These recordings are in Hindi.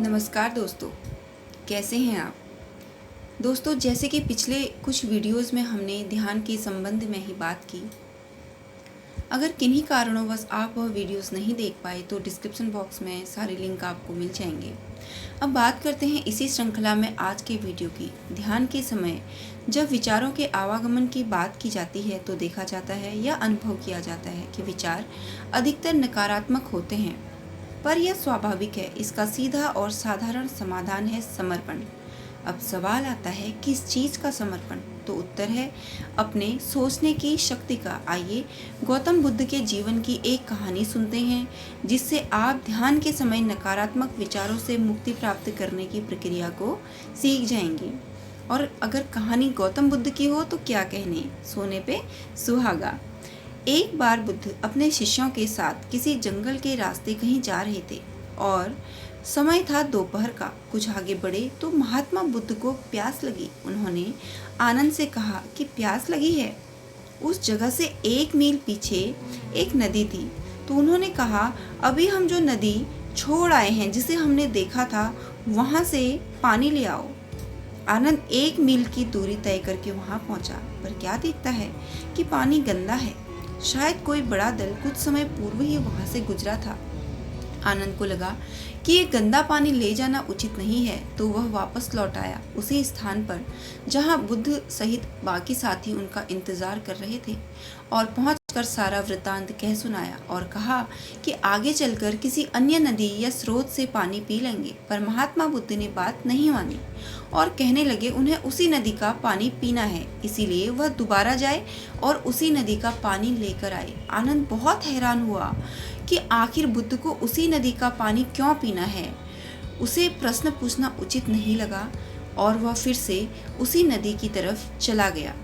नमस्कार दोस्तों, कैसे हैं आप। दोस्तों, जैसे कि पिछले कुछ वीडियोस में हमने ध्यान के संबंध में ही बात की। अगर किन्हीं कारणोंवश आप वह वीडियोस नहीं देख पाए तो डिस्क्रिप्शन बॉक्स में सारे लिंक आपको मिल जाएंगे। अब बात करते हैं इसी श्रृंखला में आज के वीडियो की। ध्यान के समय जब विचारों के आवागमन की बात की जाती है तो देखा जाता है या अनुभव किया जाता है कि विचार अधिकतर नकारात्मक होते हैं, पर यह स्वाभाविक है। इसका सीधा और साधारण समाधान है समर्पण। अब सवाल आता है किस चीज का समर्पण? तो उत्तर है अपने सोचने की शक्ति का। आइए गौतम बुद्ध के जीवन की एक कहानी सुनते हैं जिससे आप ध्यान के समय नकारात्मक विचारों से मुक्ति प्राप्त करने की प्रक्रिया को सीख जाएंगे। और अगर कहानी गौतम बुद्ध की हो तो क्या कहने, सोने पे सुहागा। एक बार बुद्ध अपने शिष्यों के साथ किसी जंगल के रास्ते कहीं जा रहे थे और समय था दोपहर का। कुछ आगे बढ़े तो महात्मा बुद्ध को प्यास लगी। उन्होंने आनंद से कहा कि प्यास लगी है। उस जगह से 1 मील पीछे एक नदी थी। तो उन्होंने कहा, अभी हम जो नदी छोड़ आए हैं जिसे हमने देखा था वहां से पानी ले आओ। आनंद 1 मील की दूरी तय करके वहां पहुंचा, पर क्या देखता है कि पानी गंदा है। शायद कोई बड़ा दल कुछ समय पूर्व ही वहां से गुजरा था। आनंद को लगा कि ये गंदा पानी ले जाना उचित नहीं है, तो वह वापस लौट आया उसी स्थान पर जहां बुद्ध सहित बाकी साथी उनका इंतजार कर रहे थे और पहुंचकर सारा वृतांत कह सुनाया और कहा कि आगे चलकर किसी अन्य नदी या स्रोत से पानी पी लेंगे। पर महात्मा बुद्ध ने बात नहीं मानी और कहने लगे उन्हें उसी नदी का पानी पीना है, इसीलिए वह दोबारा जाए और उसी नदी का पानी लेकर आए। आनंद बहुत हैरान हुआ कि आखिर बुद्ध को उसी नदी का पानी क्यों पीना है। उसे प्रश्न पूछना उचित नहीं लगा और वह फिर से उसी नदी की तरफ चला गया।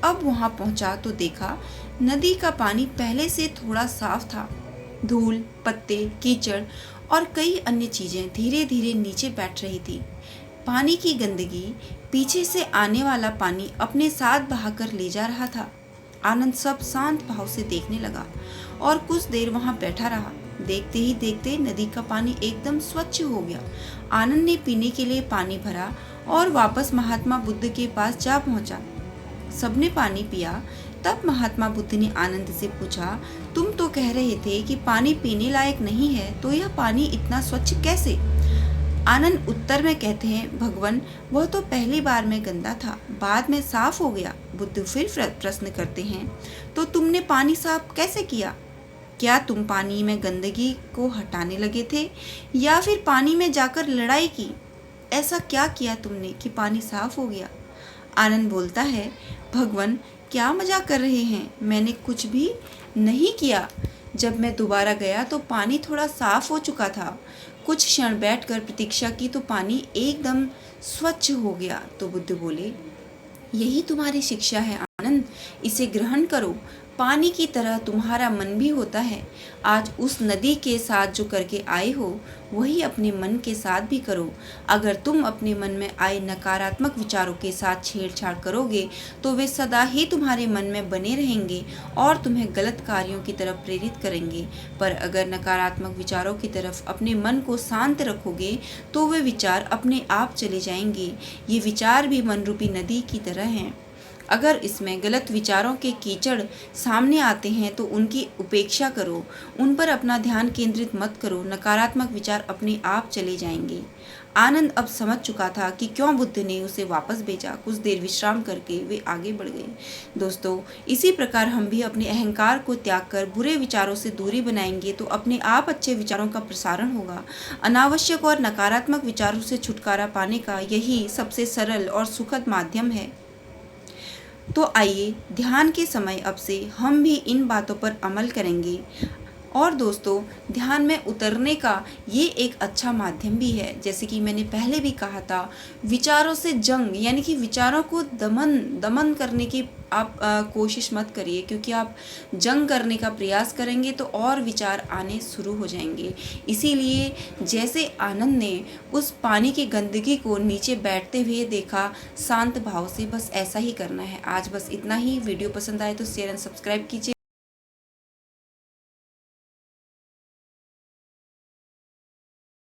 अब वहां पहुंचा तो देखा नदी का पानी पहले से थोड़ा साफ था। धूल, पत्ते, कीचड़ और कई अन्य चीजें धीरे धीरे नीचे बैठ रही थी। पानी की गंदगी पीछे से आने वाला पानी अपने साथ बहाकर ले जा रहा था। आनंद सब शांत भाव से देखने लगा और कुछ देर वहां बैठा रहा। देखते ही देखते नदी का पानी एकदम स्वच्छ हो गया। आनंद ने पीने के लिए पानी भरा और वापस महात्मा बुद्ध के पास जा पहुंचा। सबने पानी पिया। तब महात्मा बुद्ध ने आनंद से पूछा, तुम तो कह रहे थे कि पानी पीने लायक नहीं है, तो यह पानी इतना स्वच्छ कैसे? आनंद उत्तर में कहते हैं, भगवान, वह तो पहली बार में गंदा था, बाद में साफ हो गया। बुद्ध फिर प्रश्न करते हैं, तो तुमने पानी साफ कैसे किया? क्या तुम पानी में गंदगी को हटाने लगे थे या फिर पानी में जाकर लड़ाई की? ऐसा क्या किया तुमने कि पानी साफ हो गया? आनंद बोलता है, भगवान, क्या मजाक कर रहे हैं? मैंने कुछ भी नहीं किया। जब मैं दोबारा गया तो पानी थोड़ा साफ हो चुका था। कुछ क्षण बैठकर प्रतीक्षा की तो पानी एकदम स्वच्छ हो गया। तो बुद्ध बोले, यही तुम्हारी शिक्षा है आनंद, इसे ग्रहण करो। पानी की तरह तुम्हारा मन भी होता है। आज उस नदी के साथ जो करके आए हो वही अपने मन के साथ भी करो। अगर तुम अपने मन में आए नकारात्मक विचारों के साथ छेड़छाड़ करोगे तो वे सदा ही तुम्हारे मन में बने रहेंगे और तुम्हें गलत कार्यों की तरफ प्रेरित करेंगे। पर अगर नकारात्मक विचारों की तरफ अपने मन को शांत रखोगे तो वे विचार अपने आप चले जाएंगे। ये विचार भी मन रूपी नदी की तरह हैं। अगर इसमें गलत विचारों के कीचड़ सामने आते हैं तो उनकी उपेक्षा करो, उन पर अपना ध्यान केंद्रित मत करो। नकारात्मक विचार अपने आप चले जाएंगे। आनंद अब समझ चुका था कि क्यों बुद्ध ने उसे वापस भेजा। कुछ देर विश्राम करके वे आगे बढ़ गए। दोस्तों, इसी प्रकार हम भी अपने अहंकार को त्याग कर बुरे विचारों से दूरी बनाएंगे तो अपने आप अच्छे विचारों का प्रसारण होगा। अनावश्यक और नकारात्मक विचारों से छुटकारा पाने का यही सबसे सरल और सुखद माध्यम है। तो आइए ध्यान के समय अब से हम भी इन बातों पर अमल करेंगे। और दोस्तों, ध्यान में उतरने का ये एक अच्छा माध्यम भी है। जैसे कि मैंने पहले भी कहा था, विचारों से जंग यानी कि विचारों को दमन करने की आप कोशिश मत करिए, क्योंकि आप जंग करने का प्रयास करेंगे तो और विचार आने शुरू हो जाएंगे। इसीलिए जैसे आनंद ने उस पानी की गंदगी को नीचे बैठते हुए देखा शांत भाव से, बस ऐसा ही करना है। आज बस इतना ही। वीडियो पसंद आए तो शेयर एंड सब्सक्राइब कीजिए।